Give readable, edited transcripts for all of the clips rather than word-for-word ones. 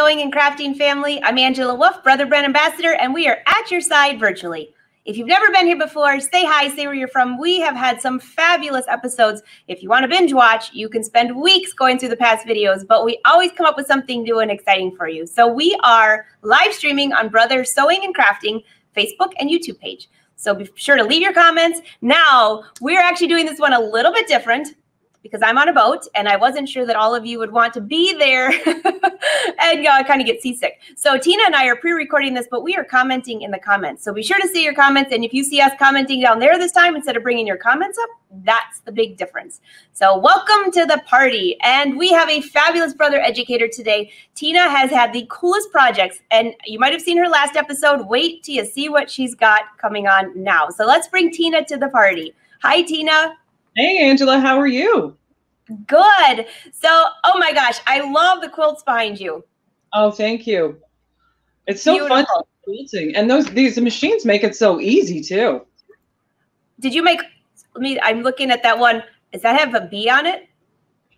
Sewing and Crafting family. I'm Angela Wolf, Brother Brand Ambassador, and we are at your side virtually. If you've never been here before, say hi, say where you're from. We have had some fabulous episodes. If you want to binge watch, you can spend weeks going through the past videos, but we always come up with something new and exciting for you. So we are live streaming on Brother Sewing and Crafting Facebook and YouTube page. So be sure to leave your comments. Now, we're actually doing this one a little bit different because I'm on a boat and I wasn't sure that all of you would want to be there and kind of get seasick. So Tina and I are pre-recording this, but we are commenting in the comments. So be sure to see your comments. And if you see us commenting down there this time instead of bringing your comments up, that's the big difference. So welcome to the party. And we have a fabulous brother educator today. Tina has had the coolest projects and you might have seen her last episode. Wait till you see what she's got coming on now. So let's bring Tina to the party. Hi, Tina. Hey, Angela, how are you? Good. So, oh my gosh, I love the quilts behind you. Oh, thank you. It's so beautiful. Fun quilting, and these machines make it so easy too. Did you make? I'm looking at that one. Does that have a bee on it?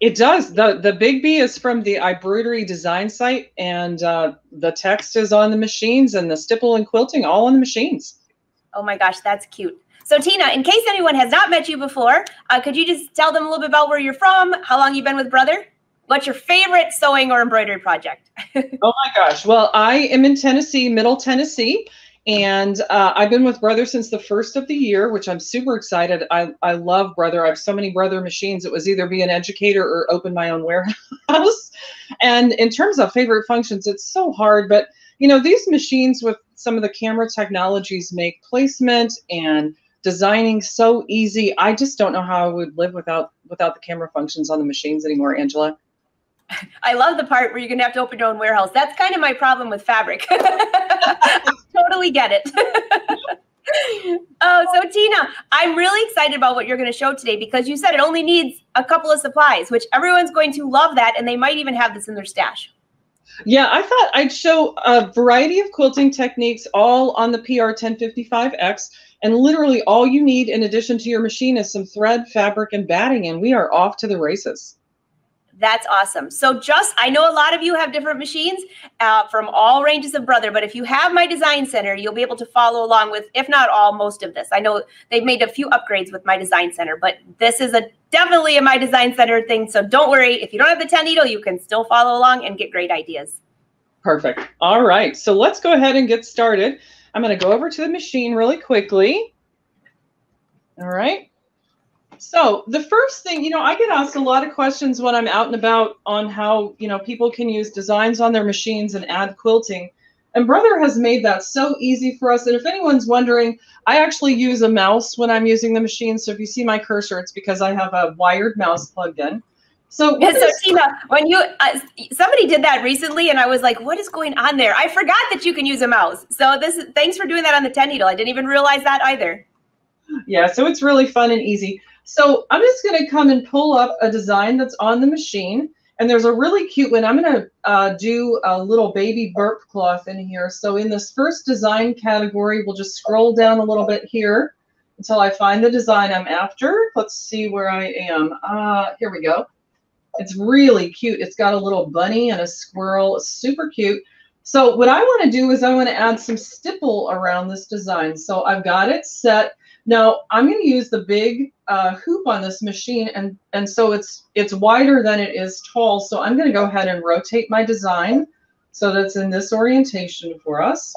It does. The big bee is from the Embroidery design site, and the text is on the machines, and the stipple and quilting all on the machines. Oh my gosh, that's cute. So Tina, in case anyone has not met you before, could you just tell them a little bit about where you're from, how long you've been with Brother? What's your favorite sewing or embroidery project? Oh my gosh. Well, I am in Tennessee, Middle Tennessee, and I've been with Brother since the first of the year, which I'm super excited. I love Brother. I have so many Brother machines. It was either be an educator or open my own warehouse. And in terms of favorite functions, it's so hard. But, you know, these machines with some of the camera technologies make placement and designing so easy. I just don't know how I would live without the camera functions on the machines anymore, Angela. I love the part where you're gonna have to open your own warehouse. That's kind of my problem with fabric. I totally get it. Oh, so Tina, I'm really excited about what you're going to show today because you said it only needs a couple of supplies, which everyone's going to love that, and they might even have this in their stash. Yeah, I thought I'd show a variety of quilting techniques all on the PR1055X. And literally all you need in addition to your machine is some thread, fabric, and batting, and we are off to the races. That's awesome. So I know a lot of you have different machines from all ranges of Brother, but if you have my design center, you'll be able to follow along with, if not all, most of this. I know they've made a few upgrades with my design center, but this is definitely a my design center thing. So don't worry, if you don't have the 10 needle, you can still follow along and get great ideas. Perfect. All right, so let's go ahead and get started. I'm going to go over to the machine really quickly. All right. So the first thing, you know, I get asked a lot of questions when I'm out and about on how, you know, people can use designs on their machines and add quilting. And Brother has made that so easy for us. And if anyone's wondering, I actually use a mouse when I'm using the machine. So if you see my cursor, it's because I have a wired mouse plugged in. So Tina, when somebody did that recently, and I was like, "What is going on there?" I forgot that you can use a mouse. So thanks for doing that on the 10 needle. I didn't even realize that either. Yeah, so it's really fun and easy. So I'm just going to come and pull up a design that's on the machine, and there's a really cute one. I'm going to do a little baby burp cloth in here. So in this first design category, we'll just scroll down a little bit here until I find the design I'm after. Let's see where I am. Here we go. It's really cute. It's got a little bunny and a squirrel. It's super cute. So what I want to do is I want to add some stipple around this design. So I've got it set. Now I'm going to use the big hoop on this machine, and so it's wider than it is tall. So I'm going to go ahead and rotate my design so that's in this orientation for us.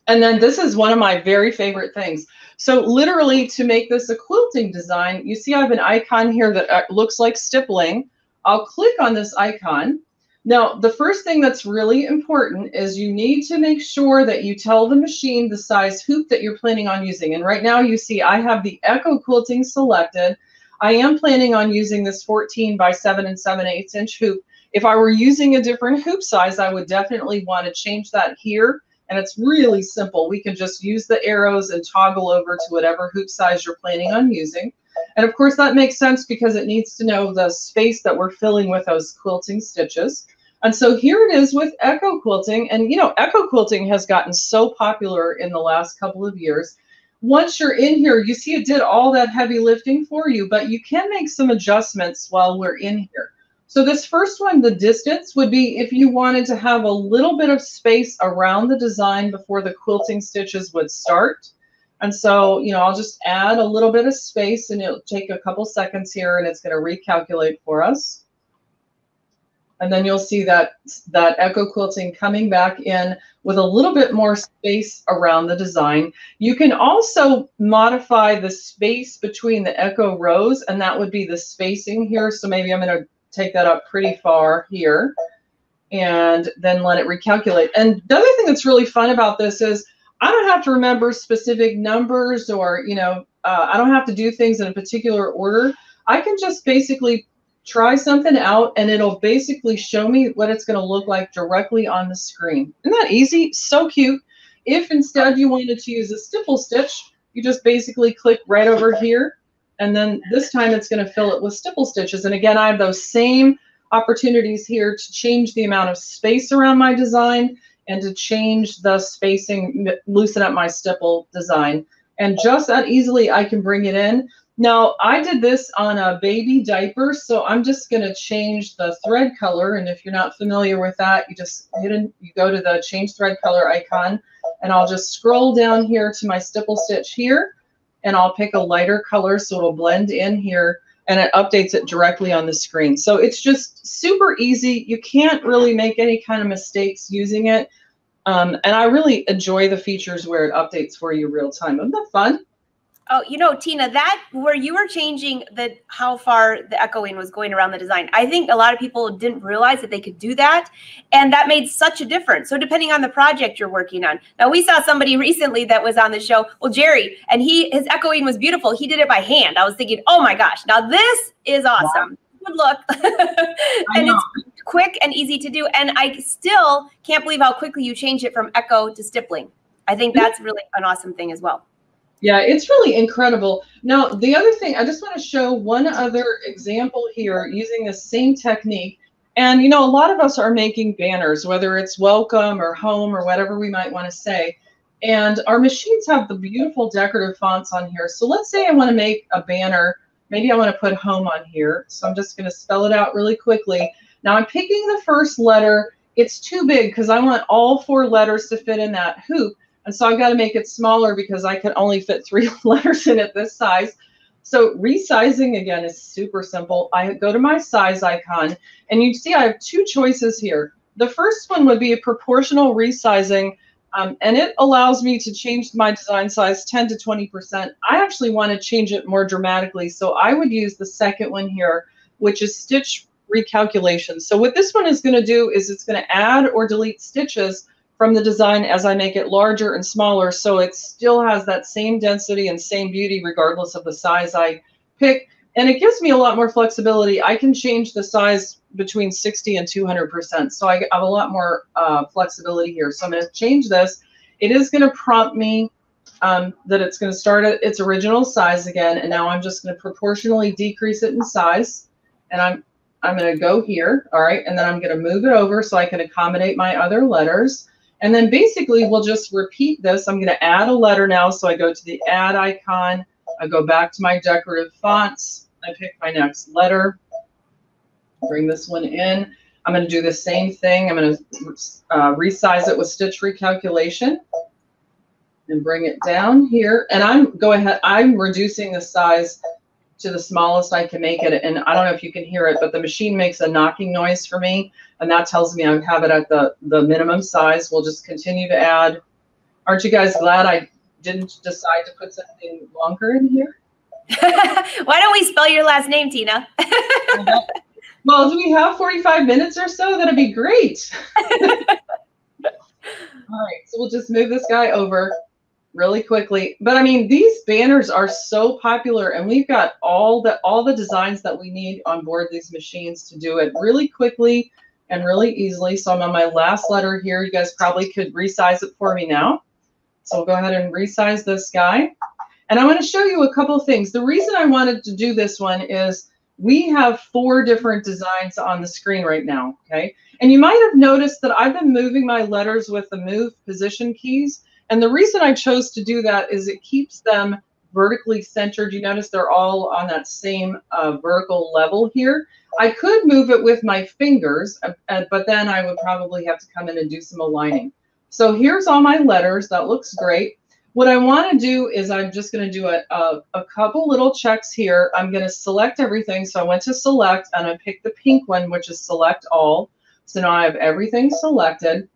And then this is one of my very favorite things. So literally to make this a quilting design, you see I have an icon here that looks like stippling. I'll click on this icon. Now, the first thing that's really important is you need to make sure that you tell the machine the size hoop that you're planning on using. And right now you see I have the Echo Quilting selected. I am planning on using this 14 by 7 7/8 inch hoop. If I were using a different hoop size, I would definitely want to change that here. And it's really simple. We can just use the arrows and toggle over to whatever hoop size you're planning on using. And of course that makes sense because it needs to know the space that we're filling with those quilting stitches. And so here it is with Echo Quilting. And you know, Echo Quilting has gotten so popular in the last couple of years. Once you're in here, you see it did all that heavy lifting for you, but you can make some adjustments while we're in here. So this first one, the distance, would be if you wanted to have a little bit of space around the design before the quilting stitches would start. And so, you know, I'll just add a little bit of space, and it'll take a couple seconds here, and it's going to recalculate for us. And then you'll see that echo quilting coming back in with a little bit more space around the design. You can also modify the space between the echo rows, and that would be the spacing here. So maybe I'm going to take that up pretty far here and then let it recalculate. And the other thing that's really fun about this is I don't have to remember specific numbers, or, you know, I don't have to do things in a particular order. I can just basically try something out, and it'll basically show me what it's going to look like directly on the screen. Isn't that easy? So cute. If instead you wanted to use a stipple stitch, you just basically click right over here, and then this time it's going to fill it with stipple stitches. And again, I have those same opportunities here to change the amount of space around my design and to change the spacing, loosen up my stipple design. And just that easily I can bring it in. Now, I did this on a baby diaper, so I'm just going to change the thread color. And if you're not familiar with that, you just you go to the change thread color icon, and I'll just scroll down here to my stipple stitch here, and I'll pick a lighter color so it'll blend in here, and it updates it directly on the screen. So it's just super easy. You can't really make any kind of mistakes using it. And I really enjoy the features where it updates for you real time. Isn't that fun? Oh, you know, Tina, that where you were changing how far the echoing was going around the design, I think a lot of people didn't realize that they could do that, and that made such a difference. So depending on the project you're working on. Now, we saw somebody recently that was on the show, well, Jerry, and his echoing was beautiful. He did it by hand. I was thinking, oh my gosh, now this is awesome. Wow. Good look. And it's quick and easy to do. And I still can't believe how quickly you change it from echo to stippling. I think that's really an awesome thing as well. Yeah, it's really incredible. Now, the other thing, I just want to show one other example here using the same technique. And, you know, a lot of us are making banners, whether it's welcome or home or whatever we might want to say. And our machines have the beautiful decorative fonts on here. So let's say I want to make a banner. Maybe I want to put home on here. So I'm just going to spell it out really quickly. Now I'm picking the first letter. It's too big because I want all 4 letters to fit in that hoop. And so I've got to make it smaller because I can only fit 3 letters in it this size. So resizing, again, is super simple. I go to my size icon, and you see I have 2 choices here. The first one would be a proportional resizing, and it allows me to change my design size 10 to 20%. I actually want to change it more dramatically, so I would use the second one here, which is stitch recalculation. So what this one is going to do is it's going to add or delete stitches from the design as I make it larger and smaller, so it still has that same density and same beauty regardless of the size I pick. And it gives me a lot more flexibility. I can change the size between 60 and 200%, so I have a lot more flexibility here. So I'm going to change this. It is going to prompt me that it's going to start at its original size again, and now I'm just going to proportionally decrease it in size. And I'm going to go here, all right, and then I'm going to move it over so I can accommodate my other letters. And then basically we'll just repeat this. I'm going to add a letter now, so I go to the add icon. I go back to my decorative fonts. I pick my next letter. Bring this one in. I'm going to do the same thing. I'm going to resize it with stitch recalculation and bring it down here. And I'm reducing the size to the smallest I can make it. And I don't know if you can hear it, but the machine makes a knocking noise for me, and that tells me I have it at the minimum size. We'll just continue to add. Aren't you guys glad I didn't decide to put something longer in here? Why don't we spell your last name, Tina? Well, do we have 45 minutes or so? That'd be great. All right, so we'll just move this guy over really quickly. But I mean, these banners are so popular, and we've got all the designs that we need on board these machines to do it really quickly and really easily. So I'm on my last letter here. You guys probably could resize it for me now. So we'll go ahead and resize this guy. And I want to show you a couple of things. The reason I wanted to do this one is we have 4 different designs on the screen right now, okay? And you might have noticed that I've been moving my letters with the move position keys. And the reason I chose to do that is it keeps them vertically centered. You notice they're all on that same vertical level here. I could move it with my fingers, but then I would probably have to come in and do some aligning. So here's all my letters. That looks great. What I want to do is I'm just going to do a couple little checks here. I'm going to select everything. So I went to select and I picked the pink one, which is select all. So now I have everything selected.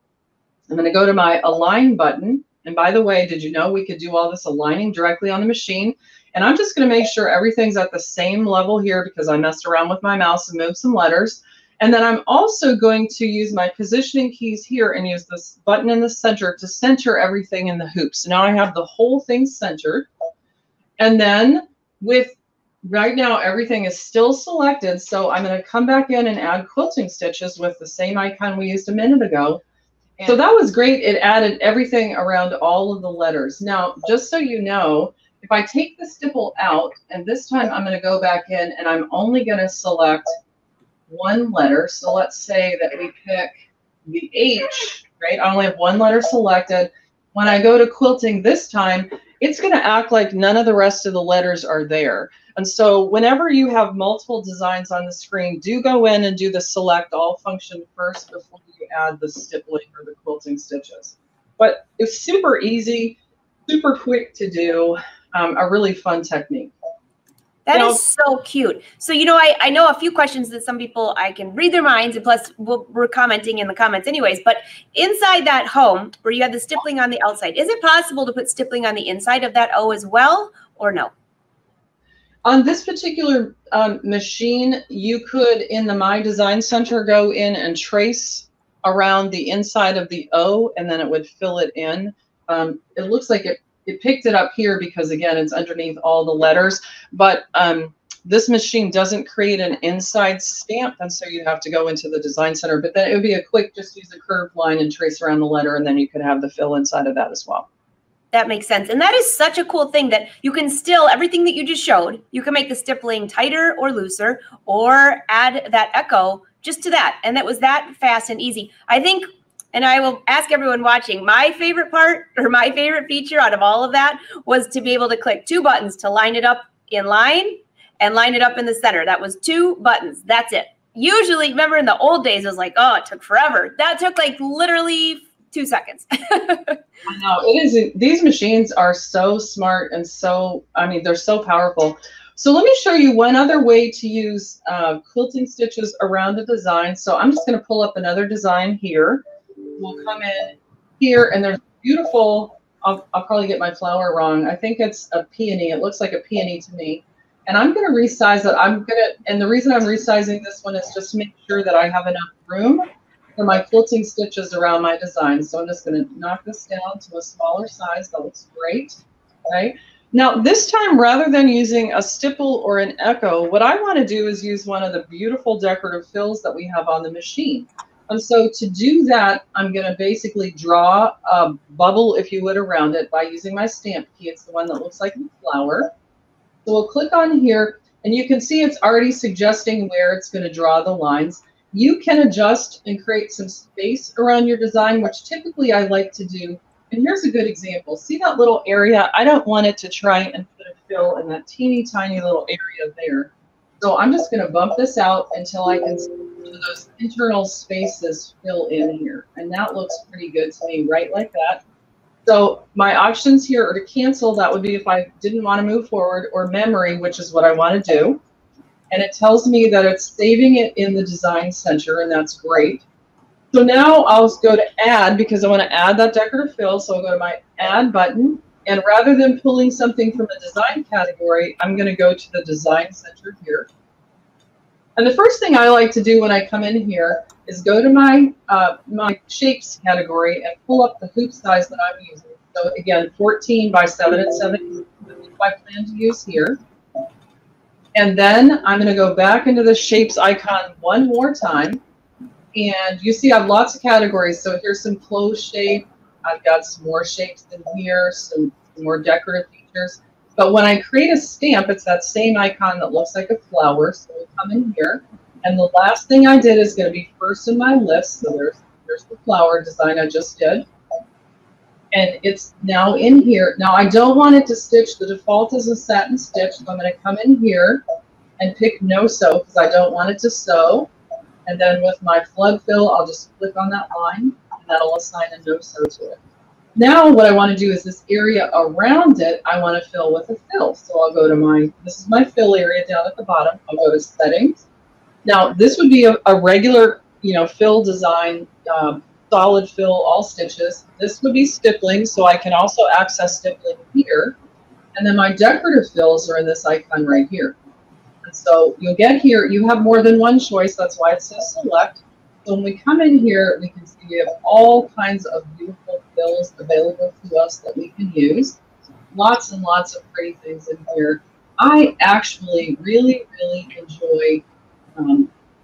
I'm going to go to my align button. And by the way, did you know we could do all this aligning directly on the machine? And I'm just going to make sure everything's at the same level here because I messed around with my mouse and moved some letters. And then I'm also going to use my positioning keys here and use this button in the center to center everything in the hoop. So now I have the whole thing centered. And then with right now, everything is still selected. So I'm going to come back in and add quilting stitches with the same icon we used a minute ago. And so that was great. It added everything around all of the letters. Now, just so you know, if I take the stipple out, and this time I'm going to go back in and I'm only going to select one letter. So let's say that we pick the H, right? I only have one letter selected. When I go to quilting this time, it's going to act like none of the rest of the letters are there. And so whenever you have multiple designs on the screen, do go in and do the select all function first before you add the stippling or the quilting stitches. But it's super easy, super quick to do, a really fun technique. That is so cute. So, you know, I know a few questions that some people, I can read their minds, and plus we're commenting in the comments anyways, but inside that home where you have the stippling on the outside, is it possible to put stippling on the inside of that O as well, or no? On this particular machine, you could, in the My Design Center, go in and trace around the inside of the O, and then it would fill it in. It looks like it picked it up here because, again, it's underneath all the letters. But this machine doesn't create an inside stamp, and so you have to go into the Design Center. But then it would be a quick, just use a curved line and trace around the letter, and then you could have the fill inside of that as well. That makes sense. And that is such a cool thing that you can still, everything that you just showed, you can make the stippling tighter or looser or add that echo just to that. And that was that fast and easy. I think, and I will ask everyone watching, my favorite part or my favorite feature out of all of that was to be able to click two buttons to line it up in line and line it up in the center. That was two buttons. That's it. Usually, remember in the old days, it was like, oh, it took forever. That took like literally 2 seconds. I know, it is. These machines are so smart and so, I mean, they're so powerful. So let me show you one other way to use quilting stitches around a design. So I'm just going to pull up another design here. We'll come in here, and there's beautiful, I'll probably get my flower wrong. I think it's a peony. It looks like a peony to me. And I'm going to resize it. And the reason I'm resizing this one is just to make sure that I have enough room for my quilting stitches around my design. So I'm just going to knock this down to a smaller size. That looks great. Okay. Now this time, rather than using a stipple or an echo, what I want to do is use one of the beautiful decorative fills that we have on the machine. And so to do that, I'm going to basically draw a bubble, if you would, around it by using my stamp key. It's the one that looks like a flower. So we'll click on here, and you can see it's already suggesting where it's going to draw the lines. You can adjust and create some space around your design, which typically I like to do. And here's a good example. See that little area? I don't want it to try and put a fill in that teeny tiny little area there. So I'm just going to bump this out until I can see those internal spaces fill in here. And that looks pretty good to me, right like that. So my options here are to cancel. That would be if I didn't want to move forward, or memory, which is what I want to do. And it tells me that it's saving it in the Design Center, and that's great. So now I'll go to Add, because I want to add that decorative fill. So I'll go to my Add button, and rather than pulling something from a design category, I'm going to go to the Design Center here. And the first thing I like to do when I come in here is go to my my shapes category and pull up the hoop size that I'm using. So again, 14 by 7 and 7 is what I plan to use here. And then I'm going to go back into the shapes icon one more time. And you see I have lots of categories. So here's some closed shape. I've got some more shapes in here, some more decorative features. But when I create a stamp, it's that same icon that looks like a flower. So we'll come in here. And the last thing I did is going to be first in my list. So there's the flower design I just did. And it's now in here. Now I don't want it to stitch. The default is a satin stitch. So I'm going to come in here and pick no sew because I don't want it to sew. And then with my flood fill, I'll just click on that line and that'll assign a no sew to it. Now what I want to do is this area around it, I want to fill with a fill. So I'll go to my, this is my fill area down at the bottom. I'll go to settings. Now this would be a regular, you know, fill design, solid fill, all stitches. This would be stippling, so I can also access stippling here. And then my decorative fills are in this icon right here. And so you'll get here, you have more than one choice. That's why it says select. So when we come in here, we can see we have all kinds of beautiful fills available to us that we can use. Lots and lots of pretty things in here. I actually really, really enjoy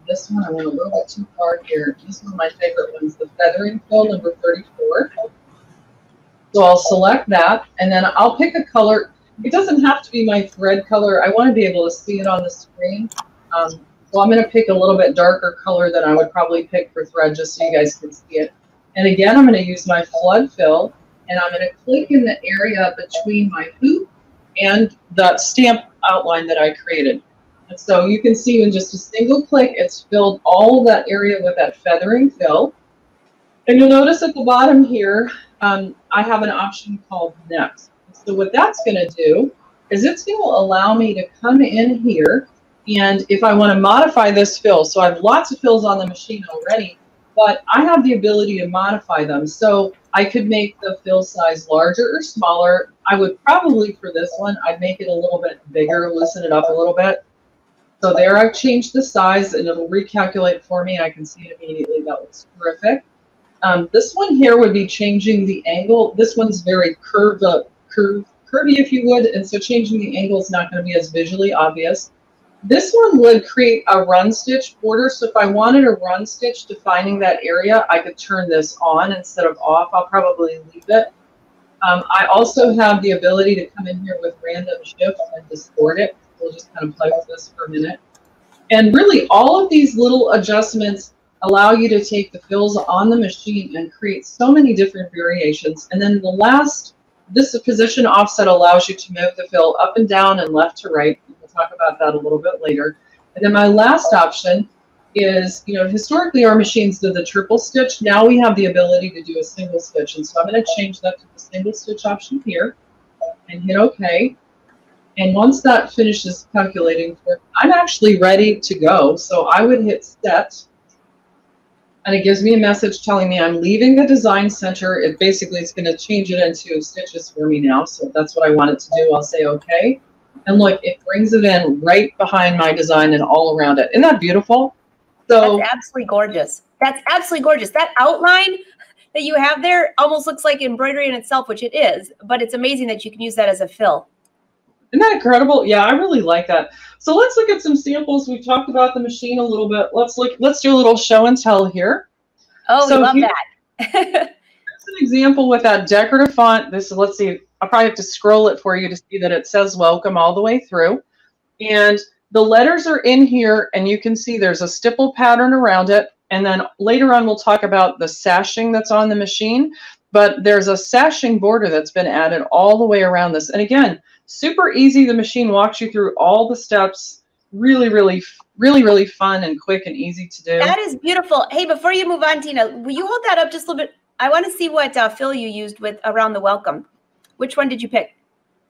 this one. I went a little bit too far here. This is one of my favorite ones, the feathering fill number 34. So I'll select that, and then I'll pick a color. It doesn't have to be my thread color. I want to be able to see it on the screen. So I'm going to pick a little bit darker color than I would probably pick for thread, just so you guys can see it. And again, I'm going to use my flood fill, and I'm going to click in the area between my hoop and the stamp outline that I created. And so you can see in just a single click, it's filled all of that area with that feathering fill. And you'll notice at the bottom here, I have an option called Next. So what that's going to do is it's going to allow me to come in here, and if I want to modify this fill, so I have lots of fills on the machine already, but I have the ability to modify them. So I could make the fill size larger or smaller. I would probably, for this one, I'd make it a little bit bigger, loosen it up a little bit. So there I've changed the size, and it'll recalculate for me. I can see it immediately. That looks terrific. This one here would be changing the angle. This one's very curvy, if you would, and so changing the angle is not going to be as visually obvious. This one would create a run stitch border, so if I wanted a run stitch defining that area, I could turn this on instead of off. I'll probably leave it. I also have the ability to come in here with random shift and distort it. We'll just kind of play with this for a minute. And really, all of these little adjustments allow you to take the fills on the machine and create so many different variations. And then the last, this position offset allows you to move the fill up and down and left to right. We'll talk about that a little bit later. And then my last option is, you know, historically our machines did the triple stitch. Now we have the ability to do a single stitch. And so I'm going to change that to the single stitch option here and hit OK. And once that finishes calculating, I'm actually ready to go. So I would hit set. And it gives me a message telling me I'm leaving the design center. It basically is going to change it into stitches for me now. So if that's what I want it to do, I'll say OK. And look, it brings it in right behind my design and all around it. Isn't that beautiful? So that's absolutely gorgeous. That's absolutely gorgeous. That outline that you have there almost looks like embroidery in itself, which it is. But it's amazing that you can use that as a fill. Isn't that incredible? Yeah, I really like that. So let's look at some samples. We've talked about the machine a little bit. Let's do a little show and tell here. Oh, so we love that. Here's an example with that decorative font. This is, let's see, I'll probably have to scroll it for you to see that it says welcome all the way through. And the letters are in here, and you can see there's a stipple pattern around it. And then later on, we'll talk about the sashing that's on the machine. But there's a sashing border that's been added all the way around this. And again, super easy. The machine walks you through all the steps. Really, really, really, really fun and quick and easy to do. That is beautiful. Hey, before you move on, Tina, will you hold that up just a little bit? I want to see what fill you used with around the welcome. Which one did you pick?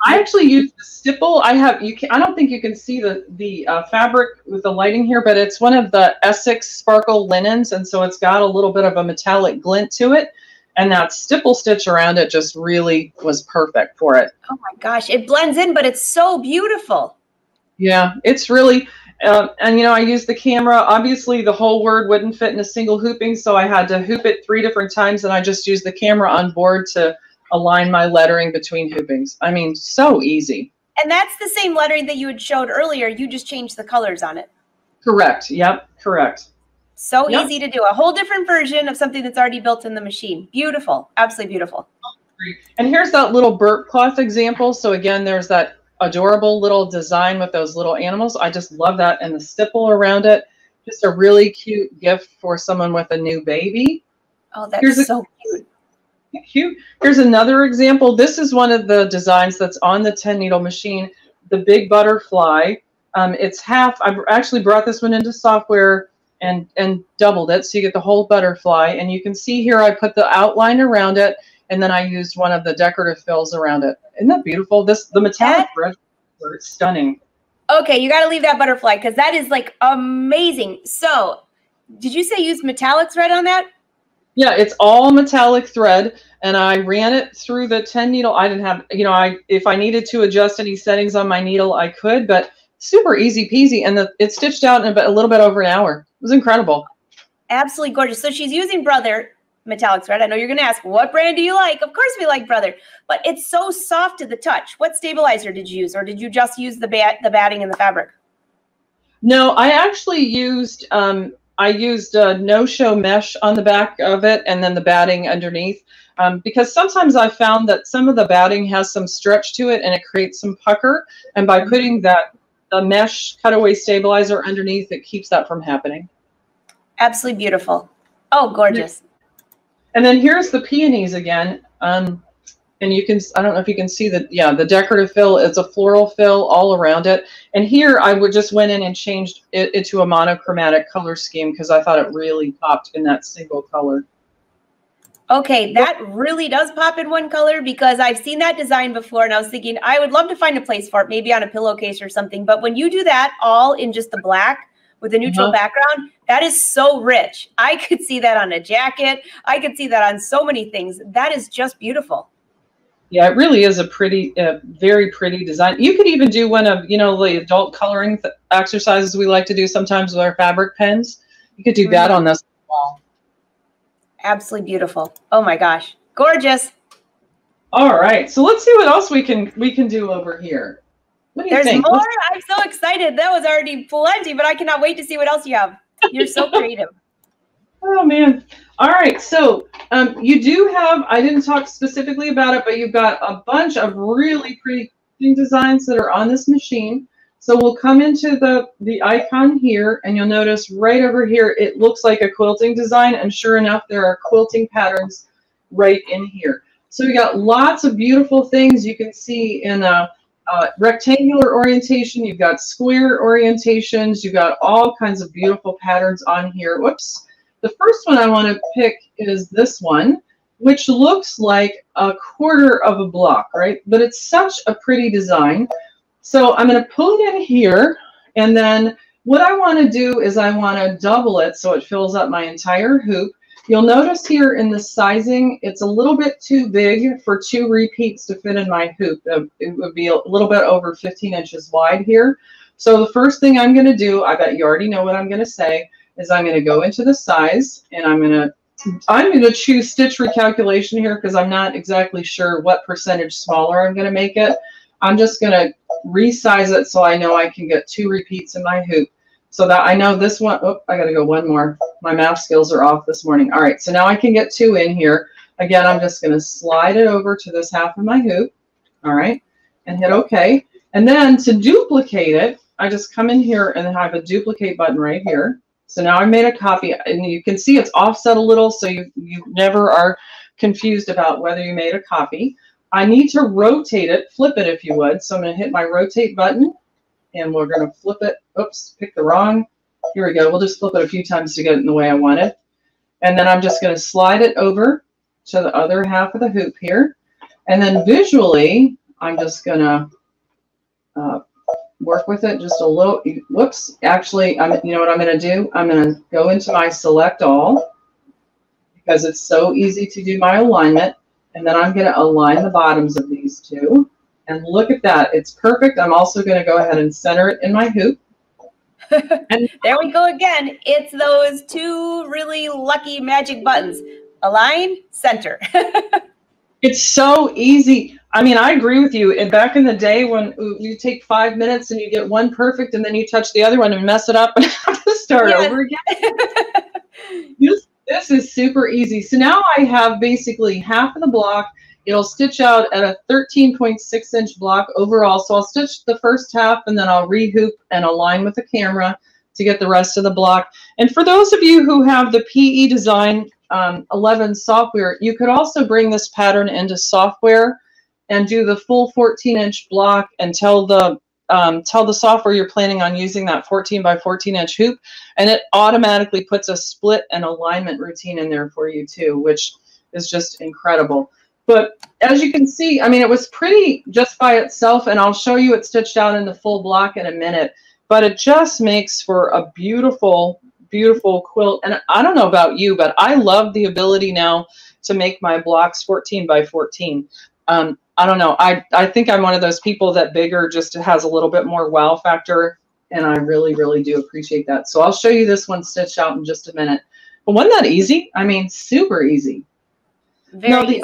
I actually used the stipple. I don't think you can see the fabric with the lighting here, but it's one of the Essex sparkle linens, and so it's got a little bit of a metallic glint to it. And that stipple stitch around it just really was perfect for it. Oh my gosh, it blends in, but it's so beautiful. Yeah, it's really, and you know, I used the camera. Obviously, the whole word wouldn't fit in a single hooping, so I had to hoop it 3 different times, and I just used the camera on board to align my lettering between hoopings. I mean, so easy. And that's the same lettering that you had showed earlier. You just changed the colors on it. Correct. Yep, correct. So easy to do. A whole different version of something that's already built in the machine. Beautiful. Absolutely beautiful. And here's that little burp cloth example. So again, there's that adorable little design with those little animals. I just love that. And the stipple around it. Just a really cute gift for someone with a new baby. Oh, that's so cute. Cute. Here's another example. This is one of the designs that's on the 10 needle machine, the big butterfly. It's half. I've actually brought this one into software and doubled it, so you get the whole butterfly. And you can see here I put the outline around it, and then I used one of the decorative fills around it. Isn't that beautiful? The metallic thread is stunning. Okay, you got to leave that butterfly because that is like amazing. So, did you say use metallic thread on that? Yeah, it's all metallic thread, and I ran it through the 10 needle. I didn't have, you know, if I needed to adjust any settings on my needle, I could, but super easy peasy, and it stitched out in about a little bit over an hour. It was incredible. Absolutely gorgeous. So she's using Brother metallic thread. I know you're going to ask, what brand do you like? Of course we like Brother, but it's so soft to the touch. What stabilizer did you use, or did you just use the batting and the fabric? No, I actually used no-show mesh on the back of it, and then the batting underneath, because sometimes I found that some of the batting has some stretch to it, and it creates some pucker. And by putting the mesh cutaway stabilizer underneath, it keeps that from happening. Absolutely beautiful. Oh, gorgeous. And then here's the Peonies again. And you can, I don't know if you can see that, yeah, the decorative fill, it's a floral fill all around it. And here I just went in and changed it into a monochromatic color scheme because I thought it really popped in that single color. Okay, that really does pop in one color because I've seen that design before and I was thinking I would love to find a place for it, maybe on a pillowcase or something. But when you do that all in just the black with a neutral background, that is so rich. I could see that on a jacket. I could see that on so many things. That is just beautiful. Yeah, it really is a pretty, very pretty design. You could even do one of, you know, the adult coloring exercises we like to do sometimes with our fabric pens. You could do that on this as well. Absolutely beautiful. Oh my gosh, gorgeous. All right, so let's see what else we can do over here. What do you think? There's more. I'm so excited. That was already plenty, but I cannot wait to see what else you have. You're so creative. Oh man. All right, so you do have, I didn't talk specifically about it, but you've got a bunch of really pretty designs that are on this machine. So we'll come into the icon here, and you'll notice right over here it looks like a quilting design, and sure enough there are quilting patterns right in here. So we got lots of beautiful things you can see in a rectangular orientation. You've got square orientations. You've got all kinds of beautiful patterns on here. Whoops. The first one I want to pick is this one, which looks like a quarter of a block, right? But it's such a pretty design. So I'm going to pull it in here, and then what I want to do is I want to double it so it fills up my entire hoop. You'll notice here in the sizing, it's a little bit too big for 2 repeats to fit in my hoop. It would be a little bit over 15 inches wide here. So the first thing I'm going to do, I bet you already know what I'm going to say, is I'm going to go into the size, and I'm going to choose stitch recalculation here because I'm not exactly sure what percentage smaller I'm going to make it. I'm just going to resize it so I know I can get 2 repeats in my hoop. So that I know this one, oh, I got to go one more. My math skills are off this morning. All right, so now I can get 2 in here. Again, I'm just going to slide it over to this half of my hoop. All right, and hit OK. And then to duplicate it, I just come in here and have a duplicate button right here. So now I made a copy, and you can see it's offset a little, so you never are confused about whether you made a copy. I need to rotate it, flip it if you would. So I'm going to hit my rotate button, and we're going to flip it. Oops, pick the wrong. Here we go. We'll just flip it a few times to get it in the way I want it. And then I'm just going to slide it over to the other half of the hoop here. And then visually, I'm just going to work with it just a little. Whoops. Actually, you know what I'm going to do? I'm going to go into my select all because it's so easy to do my alignment. And then I'm going to align the bottoms of these 2. And look at that. It's perfect. I'm also going to go ahead and center it in my hoop. And there we go again. It's those 2 really lucky magic buttons. Align, center. It's so easy. I mean, I agree with you. And back in the day when you take 5 minutes and you get one perfect and then you touch the other one and mess it up and have to start over again. This is super easy. So now I have basically half of the block. It'll stitch out at a 13.6 inch block overall. So I'll stitch the first half and then I'll rehoop and align with the camera to get the rest of the block. And for those of you who have the PE Design 11 software, you could also bring this pattern into software and do the full 14 inch block and tell the tell the software you're planning on using that 14 by 14 inch hoop, and it automatically puts a split and alignment routine in there for you too, which is just incredible. But as you can see, I mean, it was pretty just by itself, and I'll show you it stitched out in the full block in a minute, but it just makes for a beautiful, beautiful quilt. And I don't know about you, but I love the ability now to make my blocks 14 by 14. I don't know. I think I'm one of those people that bigger just has a little bit more wow factor, and I really, really do appreciate that. So I'll show you this one stitched out in just a minute. But wasn't that easy? I mean, super easy. Very easy.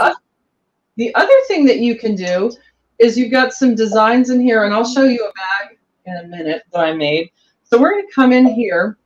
The other thing that you can do is you've got some designs in here, and I'll show you a bag in a minute that I made. So we're going to come in here,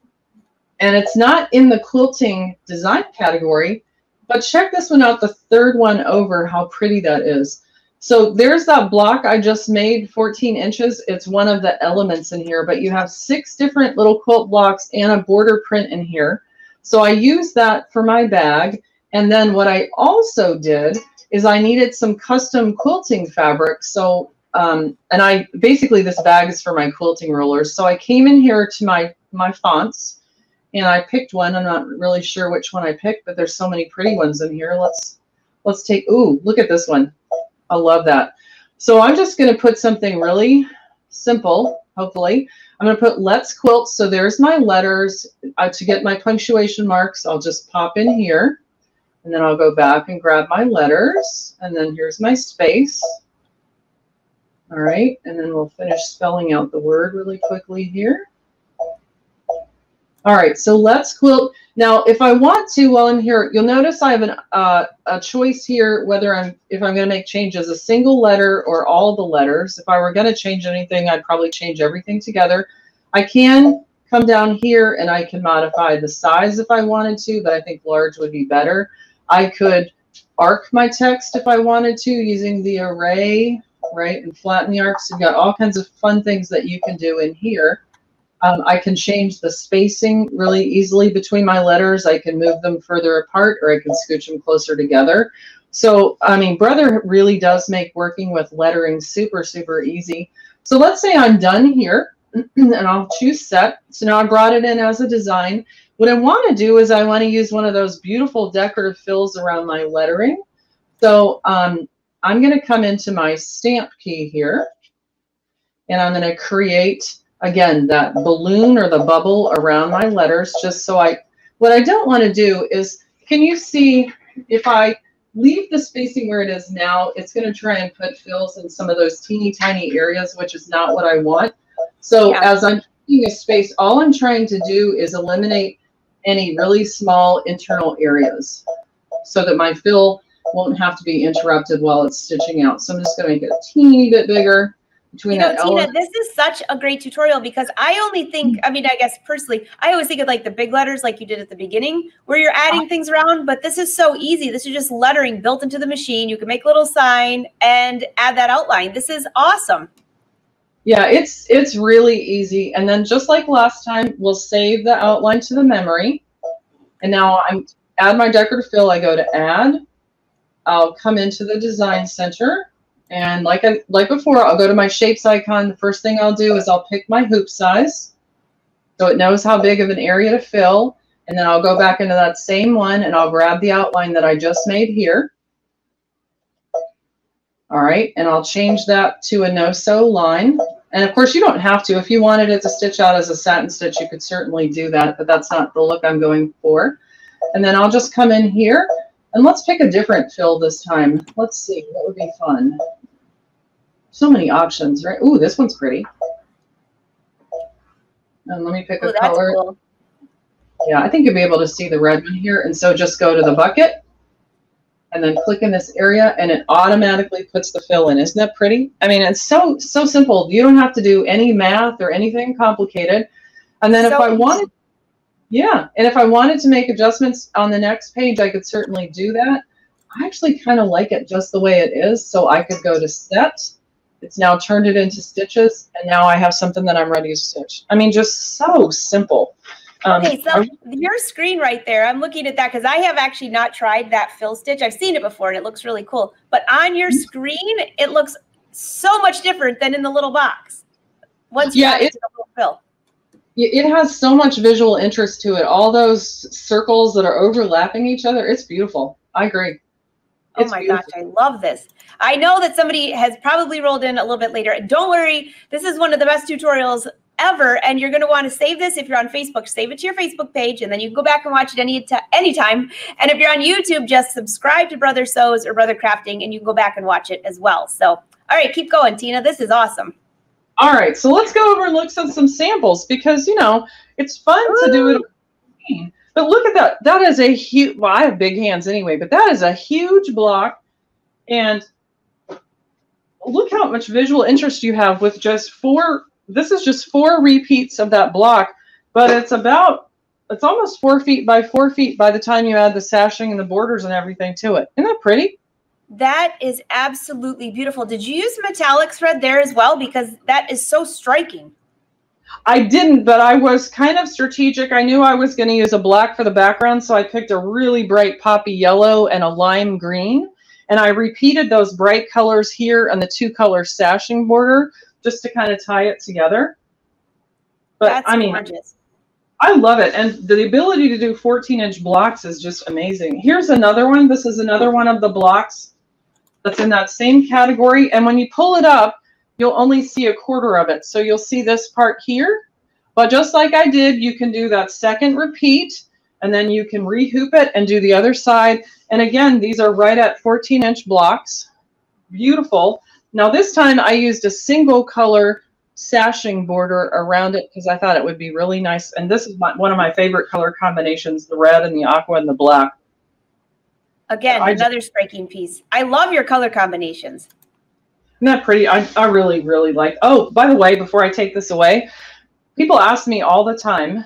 and it's not in the quilting design category, but check this one out, the third one over, how pretty that is. So there's that block I just made, 14 inches. It's one of the elements in here, but you have 6 different little quilt blocks and a border print in here. So I used that for my bag. And then what I also did is I needed some custom quilting fabric. So, and I basically, this bag is for my quilting rollers. So I came in here to my fonts, and I picked one. I'm not really sure which one I picked, but there's so many pretty ones in here. Let's take, ooh, look at this one. I love that. So I'm just going to put something really simple, hopefully. I'm going to put Let's Quilt. So there's my letters. To get my punctuation marks, I'll just pop in here. And then I'll go back and grab my letters. And then here's my space. All right. And then we'll finish spelling out the word really quickly here. All right. So Let's Quilt. Now, if I want to, while I'm here, you'll notice I have a choice here whether if I'm going to make changes, a single letter or all the letters. If I were going to change anything, I'd probably change everything together. I can come down here and I can modify the size if I wanted to, but I think large would be better. I could arc my text if I wanted to using the array, right, and flatten the arcs. You've got all kinds of fun things that you can do in here. I can change the spacing really easily between my letters. I can move them further apart, or I can scooch them closer together. So, I mean, Brother really does make working with lettering super, super easy. So let's say I'm done here, and I'll choose Set. So now I brought it in as a design. What I want to do is I want to use one of those beautiful decorative fills around my lettering. So I'm going to come into my stamp key here, and I'm going to create, again, that balloon or the bubble around my letters, just so what I don't want to do is, can you see if I leave the spacing where it is now, it's going to try and put fills in some of those teeny tiny areas, which is not what I want. So as I'm keeping a space, all I'm trying to do is eliminate any really small internal areas so that my fill won't have to be interrupted while it's stitching out. So I'm just going to make it a teeny bit bigger. You know, Tina, this is such a great tutorial because I only think, I mean, I guess personally, I always think of like the big letters like you did at the beginning where you're adding things around, but this is so easy. This is just lettering built into the machine. You can make a little sign and add that outline. This is awesome. Yeah, it's really easy. And then just like last time, we'll save the outline to the memory. And now I'm add my decorative fill. I go to add. I'll come into the design center. And like before, I'll go to my shapes icon. The first thing I'll do is I'll pick my hoop size so it knows how big of an area to fill. And then I'll go back into that same one and I'll grab the outline that I just made here. All right, and I'll change that to a no-sew line. And of course, you don't have to. If you wanted it to stitch out as a satin stitch, you could certainly do that, but that's not the look I'm going for. And then I'll just come in here and let's pick a different fill this time. Let's see, what would be fun? So many options, right? Ooh, this one's pretty. And let me pick a color. Cool. Yeah, I think you'll be able to see the red one here. And so just go to the bucket and then click in this area and it automatically puts the fill in. Isn't that pretty? I mean, it's so simple. You don't have to do any math or anything complicated. And then if I wanted, yeah, and if I wanted to make adjustments on the next page, I could certainly do that. I actually kind of like it just the way it is. So I could go to set. It's now turned it into stitches. And now I have something that I'm ready to stitch. I mean, just so simple. Okay, so your screen right there, I'm looking at that because I have actually not tried that fill stitch. I've seen it before and it looks really cool. But on your screen, it looks so much different than in the little box. once you add it to the whole fill. It has so much visual interest to it. All those circles that are overlapping each other. It's beautiful. I agree. Oh my gosh, I love this. I know that somebody has probably rolled in a little bit later. Don't worry, this is one of the best tutorials ever, and you're going to want to save this. If you're on Facebook, save it to your Facebook page, and then you can go back and watch it anytime. And if you're on YouTube, just subscribe to Brother Sews or Brother Crafting, and you can go back and watch it as well. So, all right, keep going, Tina. This is awesome. All right, so let's go over and look at some samples because, you know, it's fun to do it. But look at that. That is a huge, well, I have big hands anyway, but that is a huge block. And look how much visual interest you have with just 4. This is just 4 repeats of that block, but it's almost 4 feet by 4 feet by the time you add the sashing and the borders and everything to it. Isn't that pretty? That is absolutely beautiful. Did you use metallic thread there as well? Because that is so striking. I didn't, but I was kind of strategic. I knew I was going to use a black for the background, so I picked a really bright poppy yellow and a lime green. And I repeated those bright colors here on the 2-color sashing border just to kind of tie it together. But that's I mean, gorgeous. I love it. And the ability to do 14-inch blocks is just amazing. Here's another one. This is another one of the blocks that's in that same category. And when you pull it up, you'll only see a quarter of it. So you'll see this part here. But just like I did, you can do that second repeat, and then you can rehoop it and do the other side. And again, these are right at 14-inch blocks. Beautiful. Now this time I used a single color sashing border around it because I thought it would be really nice. And this is one of my favorite color combinations, the red and the aqua and the black. Again, another striking piece. I love your color combinations. Isn't that pretty? I really, really like. Oh, by the way, before I take this away, people ask me all the time,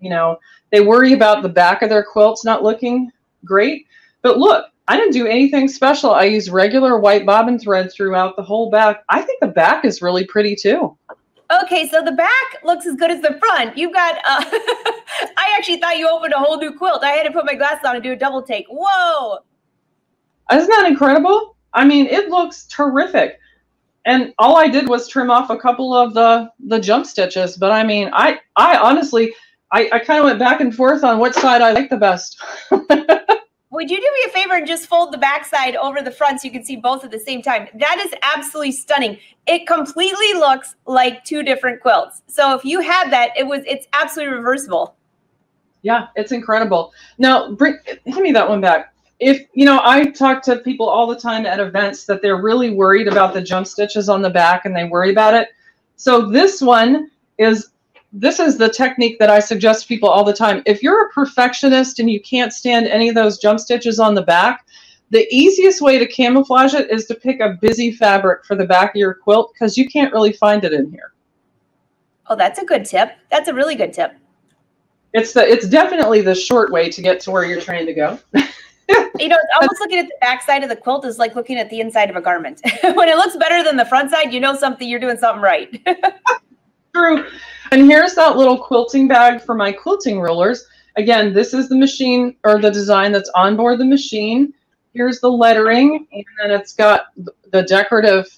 you know, they worry about the back of their quilts not looking great. But look, I didn't do anything special. I used regular white bobbin thread throughout the whole back. I think the back is really pretty too. Okay, so the back looks as good as the front. You've got, I actually thought you opened a whole new quilt. I had to put my glasses on and do a double take. Whoa. Isn't that incredible? I mean, it looks terrific. And all I did was trim off a couple of the jump stitches. But I mean, I honestly, I kind of went back and forth on what side I like the best. Would you do me a favor and just fold the back side over the front so you can see both at the same time? That is absolutely stunning. It completely looks like 2 different quilts. So if you had that, it's absolutely reversible. Yeah, it's incredible. Now, hand me that one back. If, you know, I talk to people all the time at events that they're really worried about the jump stitches on the back and they worry about it. So this is the technique that I suggest people all the time. If you're a perfectionist and you can't stand any of those jump stitches on the back, the easiest way to camouflage it is to pick a busy fabric for the back of your quilt because you can't really find it in here. Oh, that's a good tip. That's a really good tip. It's definitely the short way to get to where you're trying to go. You know, it's almost looking at the back side of the quilt is like looking at the inside of a garment. When it looks better than the front side, you know you're doing something right. True. And here's that little quilting bag for my quilting rollers. Again, this is the machine or the design that's on board the machine. Here's the lettering, and then it's got the decorative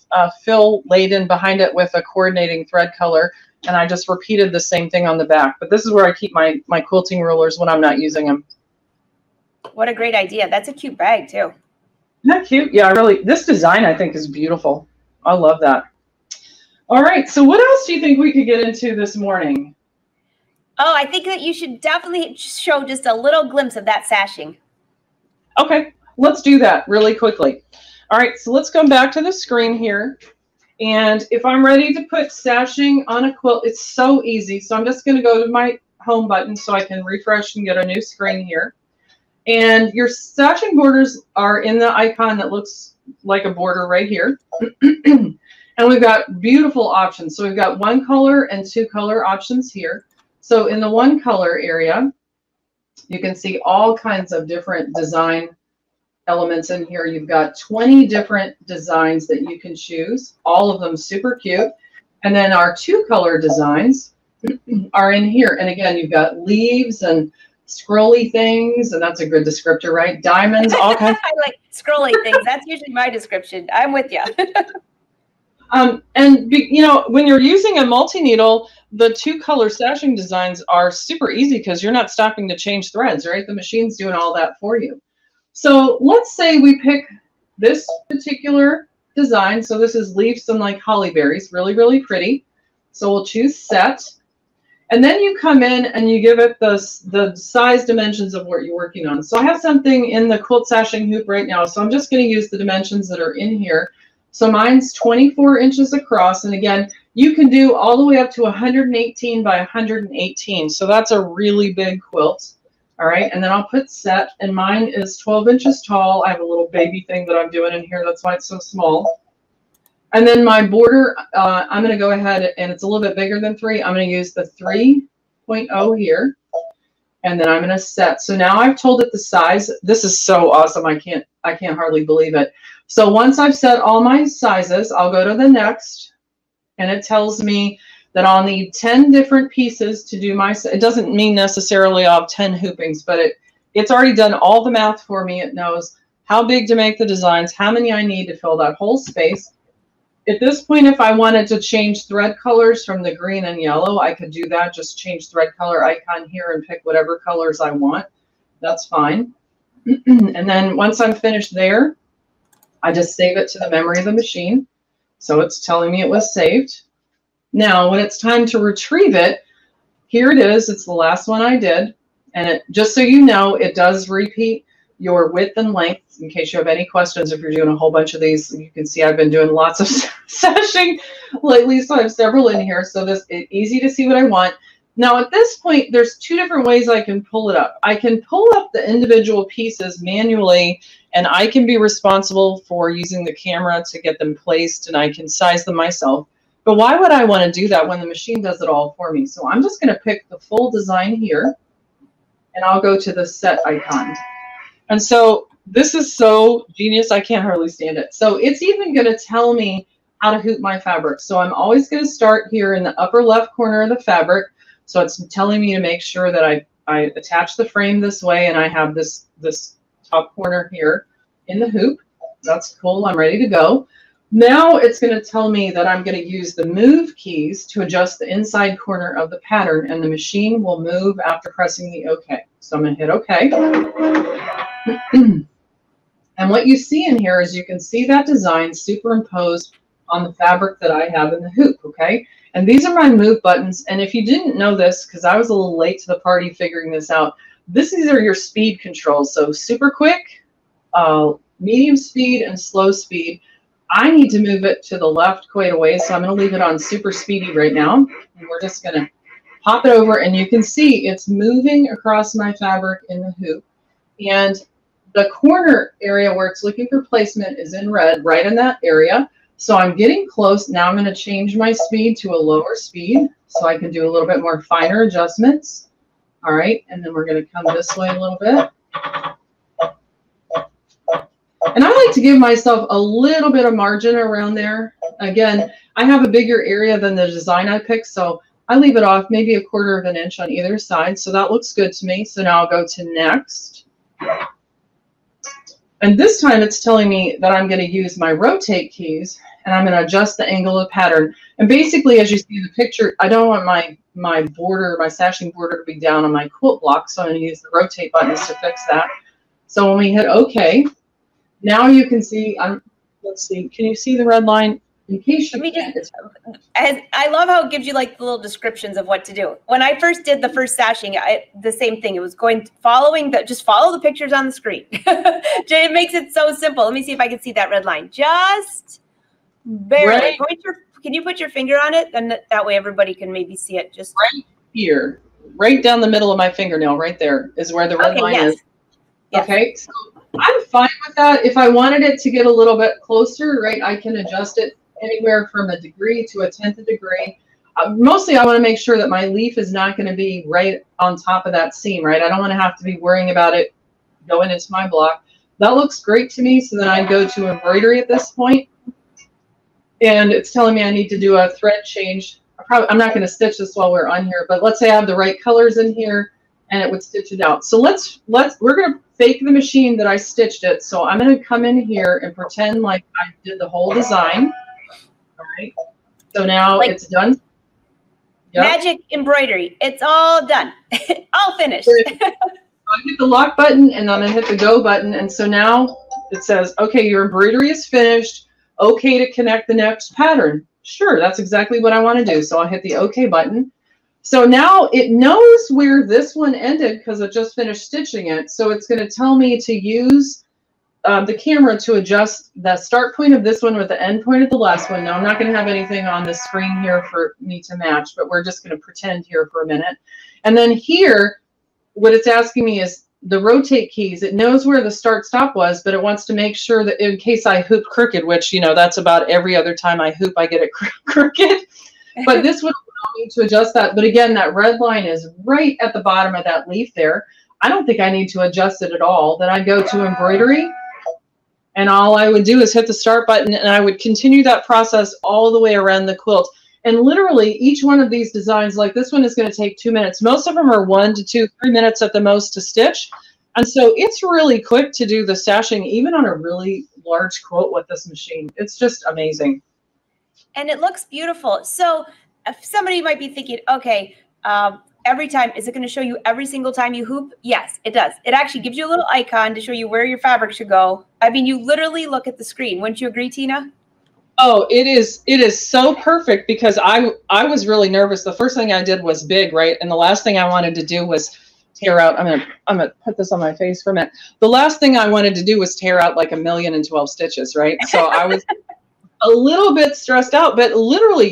fill laid in behind it with a coordinating thread color. And I just repeated the same thing on the back. But this is where I keep my quilting rollers when I'm not using them. What a great idea. That's a cute bag, too. Isn't that cute? Yeah, this design, I think, is beautiful. I love that. All right, so what else do you think we could get into this morning? Oh, I think that you should definitely show just a little glimpse of that sashing. Okay, let's do that really quickly. All right, so let's come back to the screen here. And if I'm ready to put sashing on a quilt, it's so easy. So I'm just going to go to my home button so I can refresh and get a new screen here. And your sashing borders are in the icon that looks like a border right here. And we've got beautiful options. So we've got 1 color and 2 color options here. So in the 1 color area, you can see all kinds of different design elements in here. You've got 20 different designs that you can choose, all of them super cute. And then our 2 color designs are in here. And again, you've got leaves and scrolly things, and that's a good descriptor, right? Diamonds, all kinds. I like scrolly things. That's usually my description. I'm with you. You know, when you're using a multi-needle, the 2-color sashing designs are super easy because you're not stopping to change threads, right? The machine's doing all that for you. So let's say we pick this particular design. So this is leaves and like holly berries, really, really pretty. So we'll choose set. And then you come in and you give it the size dimensions of what you're working on. So I have something in the quilt sashing hoop right now. So I'm just going to use the dimensions that are in here. So mine's 24 inches across. And again, you can do all the way up to 118 by 118. So that's a really big quilt. All right. And then I'll put set, and mine is 12 inches tall. I have a little baby thing that I'm doing in here. That's why it's so small. And then my border, I'm going to go ahead, and it's a little bit bigger than 3. I'm going to use the 3.0 here. And then I'm going to set. So now I've told it the size. This is so awesome. I can't hardly believe it. So once I've set all my sizes, I'll go to the next, and it tells me that I'll need 10 different pieces to do my, it doesn't mean necessarily I'll have 10 hoopings, but it's already done all the math for me. It knows how big to make the designs, how many I need to fill that whole space. At this point, if I wanted to change thread colors from the green and yellow, I could do that. Just change thread color icon here and pick whatever colors I want. That's fine. And then once I'm finished there, I just save it to the memory of the machine. So it's telling me it was saved. Now, when it's time to retrieve it, here it is. It's the last one I did. And it, just so you know, it does repeat your width and length in case you have any questions. If you're doing a whole bunch of these, you can see I've been doing lots of sashing lately, so I have several in here. So this it's easy to see what I want. Now at this point, there's 2 different ways I can pull it up. I can pull up the individual pieces manually, and I can be responsible for using the camera to get them placed, and I can size them myself. But why would I want to do that when the machine does it all for me? So I'm just going to pick the full design here, and I'll go to the set icon. And so this is so genius, I can't hardly stand it. So it's even going to tell me how to hoop my fabric. So I'm always going to start here in the upper left corner of the fabric. So it's telling me to make sure that I attach the frame this way, and I have this top corner here in the hoop. That's cool. I'm ready to go. Now it's going to tell me that I'm going to use the move keys to adjust the inside corner of the pattern, and the machine will move after pressing the OK. So I'm going to hit OK. And what you see in here is you can see that design superimposed on the fabric that I have in the hoop, okay? And these are my move buttons. And if you didn't know this, because I was a little late to the party figuring this out, these are your speed controls. So super quick, medium speed, and slow speed. I need to move it to the left quite a ways, so I'm going to leave it on super speedy right now. And we're just going to pop it over, and you can see it's moving across my fabric in the hoop. And the corner area where it's looking for placement is in red, right in that area. So I'm getting close. Now I'm going to change my speed to a lower speed so I can do a little bit more finer adjustments. All right, and then we're going to come this way a little bit. And I like to give myself a little bit of margin around there. Again, I have a bigger area than the design I picked, so I leave it off maybe 1/4 of an inch on either side. So that looks good to me. So now I'll go to next. And this time it's telling me that I'm going to use my rotate keys, and I'm going to adjust the angle of the pattern. And basically, as you see in the picture, I don't want my border, my sashing border to be down on my quilt block, so I'm going to use the rotate buttons to fix that. So when we hit OK, now you can see, let's see, can you see the red line? In case you can't, I love how it gives you like the little descriptions of what to do. When I first did the first sashing, the same thing. It was just follow the pictures on the screen. It makes it so simple. Let me see if I can see that red line. Just barely. Right. Can you put your finger on it? And that way everybody can maybe see it. Just right here, right down the middle of my fingernail, right there is where the red line is. Yes. Okay, so I'm fine with that. If I wanted it to get a little bit closer, right, I can adjust it anywhere from 1 degree to 1/10 of a degree. Mostly I want to make sure that my leaf is not going to be right on top of that seam, right? I don't want to have to be worrying about it going into my block. That looks great to me. So then I go to embroidery at this point, and it's telling me I need to do a thread change. I'm not going to stitch this while we're on here, but let's say I have the right colors in here, and it would stitch it out. So we're going to fake the machine that I stitched it. So I'm going to come in here and pretend like I did the whole design. All right. So now like it's done. Yep. Magic embroidery. It's all done. All finished. I hit the lock button and I'm going to hit the go button. And so now it says, okay, your embroidery is finished. Okay to connect the next pattern. Sure, that's exactly what I want to do. So I'll hit the OK button. So now it knows where this one ended because it just finished stitching it. So it's going to tell me to use the camera to adjust the start point of this one with the end point of the last one. Now I'm not going to have anything on the screen here for me to match, but we're just going to pretend here for a minute. And then here, what it's asking me is the rotate keys. It knows where the start stop was, but it wants to make sure that in case I hoop crooked, which, you know, that's about every other time I hoop, I get it crooked. But this would allow me to adjust that. But again, that red line is right at the bottom of that leaf there. I don't think I need to adjust it at all. Then I go to embroidery. And all I would do is hit the start button, and I would continue that process all the way around the quilt. And literally each one of these designs, like this one is going to take 2 minutes. Most of them are 1 to 2, 3 minutes at the most to stitch. And so it's really quick to do the sashing, even on a really large quilt with this machine. It's just amazing. And it looks beautiful. So if somebody might be thinking, okay, every time, is it going to show you every single time you hoop? Yes, it does. It actually gives you a little icon to show you where your fabric should go. I mean, you literally look at the screen. Wouldn't you agree, Tina? Oh, it is so perfect because I was really nervous. The first thing I did was big, right? And the last thing I wanted to do was tear out. I'm gonna put this on my face for a minute. The last thing I wanted to do was tear out like 1,012 stitches, right? So I was a little bit stressed out, but literally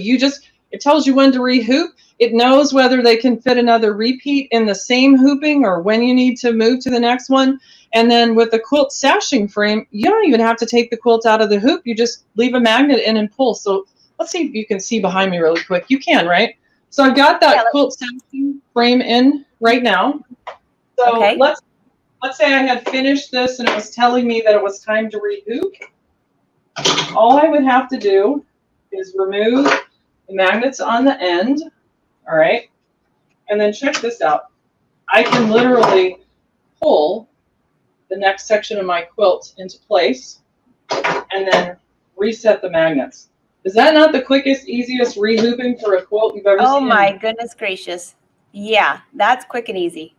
it tells you when to rehoop. It knows whether they can fit another repeat in the same hooping or when you need to move to the next one. And then with the quilt sashing frame, you don't even have to take the quilt out of the hoop. You just leave a magnet in and pull. So let's see if you can see behind me really quick. You can, right? So I've got that quilt sashing frame in right now. So okay. Let's say I had finished this and it was telling me that it was time to rehoop. All I would have to do is remove the magnets on the end. All right. And then check this out. I can literally pull the next section of my quilt into place and then reset the magnets. Is that not the quickest, easiest rehooping for a quilt you've ever seen? Oh my goodness gracious. Yeah, that's quick and easy.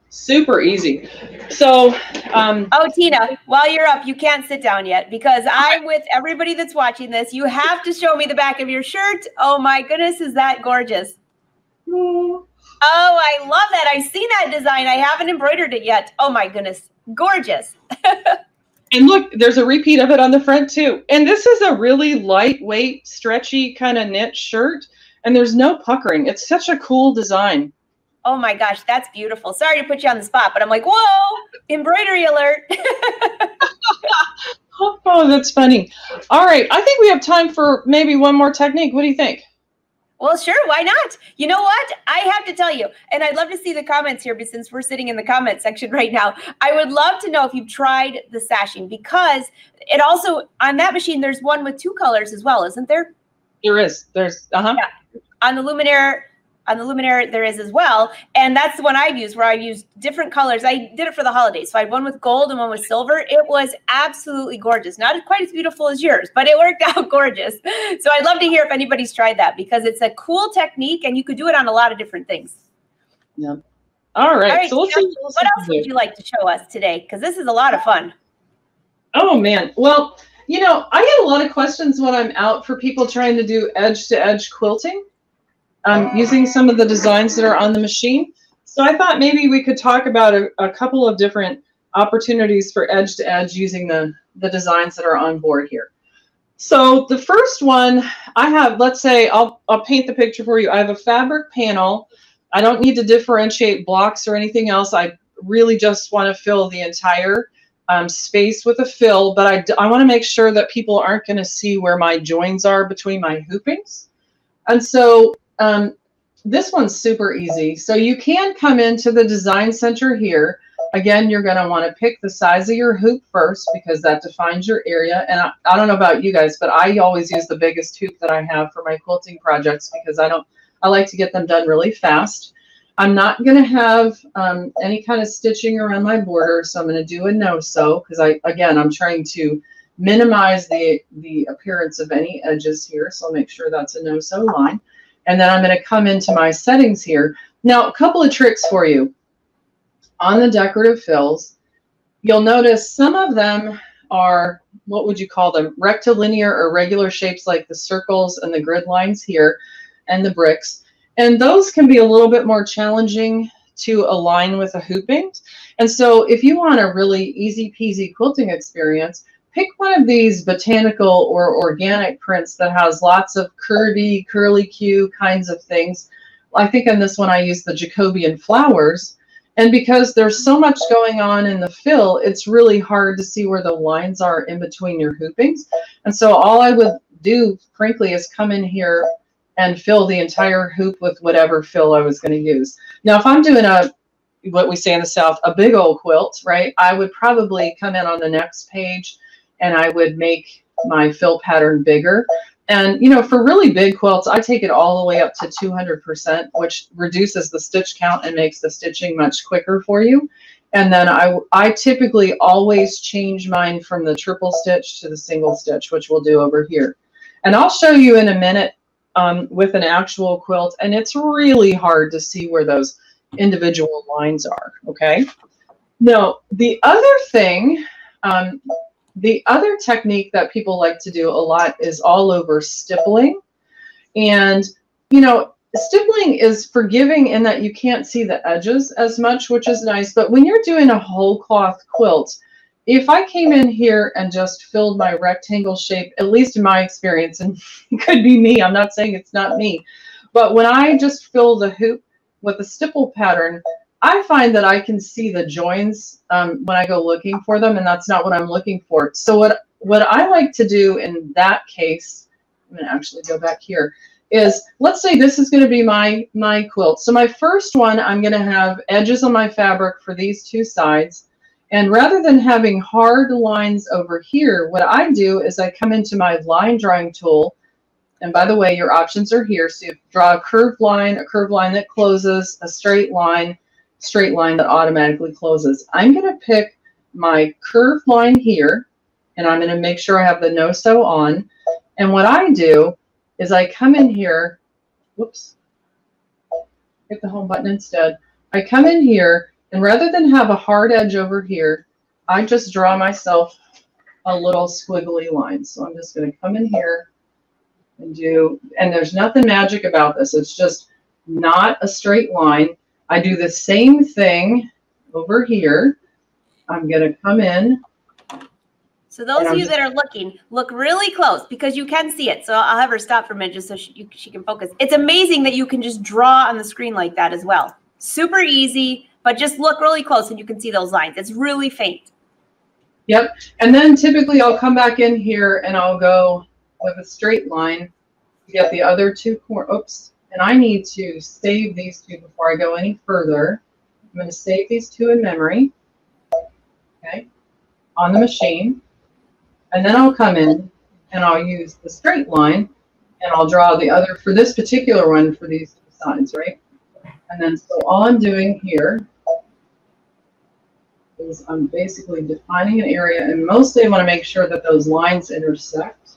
Super easy. So, oh, Tina, while you're up, you can't sit down yet because I'm with everybody that's watching this. You have to show me the back of your shirt. Oh my goodness, is that gorgeous? Oh, I love that. I've seen that design. I haven't embroidered it yet. Oh my goodness. Gorgeous. And look, there's a repeat of it on the front too. And this is a really lightweight, stretchy kind of knit shirt. And there's no puckering. It's such a cool design. Oh my gosh, that's beautiful. Sorry to put you on the spot, but I'm like, whoa, embroidery alert. Oh, that's funny. All right. I think we have time for maybe one more technique. What do you think? Well, sure. Why not? You know what? I have to tell you, and I'd love to see the comments here, but since we're sitting in the comment section right now, I would love to know if you've tried the sashing because it also, on that machine, there's one with 2 colors as well, isn't there? There is. There's, Yeah. On the Luminaire, there is as well. And that's the one I've used where I used different colors. I did it for the holidays. So I had one with gold and one with silver. It was absolutely gorgeous. Not quite as beautiful as yours, but it worked out gorgeous. So I'd love to hear if anybody's tried that because it's a cool technique and you could do it on a lot of different things. Yeah. All right. So let's see what else would you like to show us today? Because this is a lot of fun. Oh, man. Well, you know, I get a lot of questions when I'm out for people trying to do edge-to-edge quilting. Using some of the designs that are on the machine. So I thought maybe we could talk about a couple of different opportunities for edge to edge using the designs that are on board here. So the first one I have, let's say, I'll paint the picture for you. I have a fabric panel. I don't need to differentiate blocks or anything else. I really just want to fill the entire space with a fill, but I want to make sure that people aren't going to see where my joins are between my hoopings. And so this one's super easy. So you can come into the design center here. Again, you're going to want to pick the size of your hoop first because that defines your area. And I don't know about you guys, but I always use the biggest hoop that I have for my quilting projects because I like to get them done really fast. I'm not going to have any kind of stitching around my border. So I'm going to do a no-sew because I'm trying to minimize the appearance of any edges here. So I'll make sure that's a no-sew line. And then I'm going to come into my settings here. Now, a couple of tricks for you. On the decorative fills, you'll notice some of them are, what would you call them? Rectilinear or regular shapes like the circles and the grid lines here and the bricks. And those can be a little bit more challenging to align with the hoopings. And so if you want a really easy peasy quilting experience, pick one of these botanical or organic prints that has lots of curvy, curly-Q kinds of things. I think on this one I use the Jacobean flowers. And because there's so much going on in the fill, it's really hard to see where the lines are in between your hoopings. And so all I would do, frankly, is come in here and fill the entire hoop with whatever fill I was going to use. Now, if I'm doing what we say in the South, a big old quilt, right, I would probably come in on the next page and I would make my fill pattern bigger. And, you know, for really big quilts, I take it all the way up to 200%, which reduces the stitch count and makes the stitching much quicker for you. And then I typically always change mine from the triple stitch to the single stitch, which we'll do over here. And I'll show you in a minute with an actual quilt. And it's really hard to see where those individual lines are, okay? Now, the other thing, the other technique that people like to do a lot is all over stippling. And, you know, stippling is forgiving in that you can't see the edges as much, which is nice. But when you're doing a whole cloth quilt, if I came in here and just filled my rectangle shape, at least in my experience, and it could be me, I'm not saying it's not me, but when I just fill the hoop with a stipple pattern, I find that I can see the joins when I go looking for them, and that's not what I'm looking for. So what I like to do in that case, I'm going to actually go back here, is let's say this is going to be my quilt. So my first one, I'm going to have edges on my fabric for these two sides. And rather than having hard lines over here, what I do is I come into my line drawing tool. And by the way, your options are here. So you draw a curved line that closes, a straight line that automatically closes. I'm going to pick my curved line here, and I'm going to make sure I have the no-sew on. And what I do is I come in here, whoops, hit the home button instead. I come in here, and rather than have a hard edge over here, I just draw myself a little squiggly line. So I'm just going to come in here and and there's nothing magic about this. It's just not a straight line. I do the same thing over here. I'm going to come in. So those of you that are looking, look really close because you can see it. So I'll have her stop for a minute just so she can focus. It's amazing that you can just draw on the screen like that as well. Super easy, but just look really close and you can see those lines. It's really faint. Yep. And then typically I'll come back in here and I'll go with a straight line to get the other two corners. Oops. And I need to save these two before I go any further. I'm going to save these two in memory, okay, on the machine. And then I'll come in and I'll use the straight line and I'll draw the other for this particular one for these two sides, right? And then so all I'm doing here is I'm basically defining an area, and mostly I want to make sure that those lines intersect.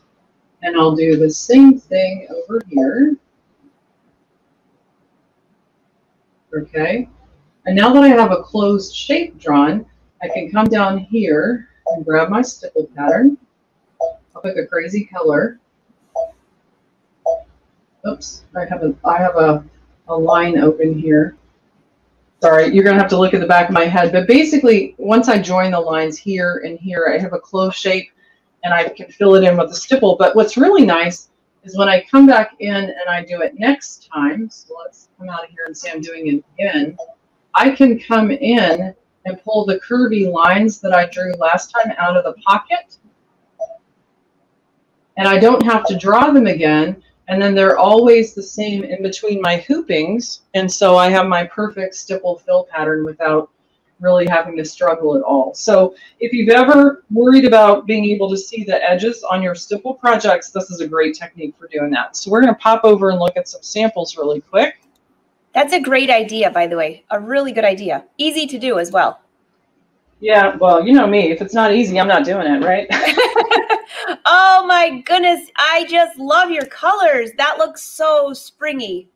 And I'll do the same thing over here. Okay, and now that I have a closed shape drawn, I can come down here and grab my stipple pattern. I'll pick a crazy color. Oops, I have a line open here. Sorry, you're going to have to look at the back of my head. But basically, once I join the lines here and here, I have a closed shape, and I can fill it in with a stipple. But what's really nice is when I come back in and I do it next time, so let's come out of here and say I'm doing it again, I can come in and pull the curvy lines that I drew last time out of the pocket. And I don't have to draw them again. And then they're always the same in between my hoopings. And so I have my perfect stipple fill pattern without really having to struggle at all. So if you've ever worried about being able to see the edges on your stipple projects, this is a great technique for doing that. So we're going to pop over and look at some samples really quick. That's a great idea, by the way. A really good idea. Easy to do as well. Yeah, well, you know me. If it's not easy, I'm not doing it, right? Oh my goodness. I just love your colors. That looks so springy.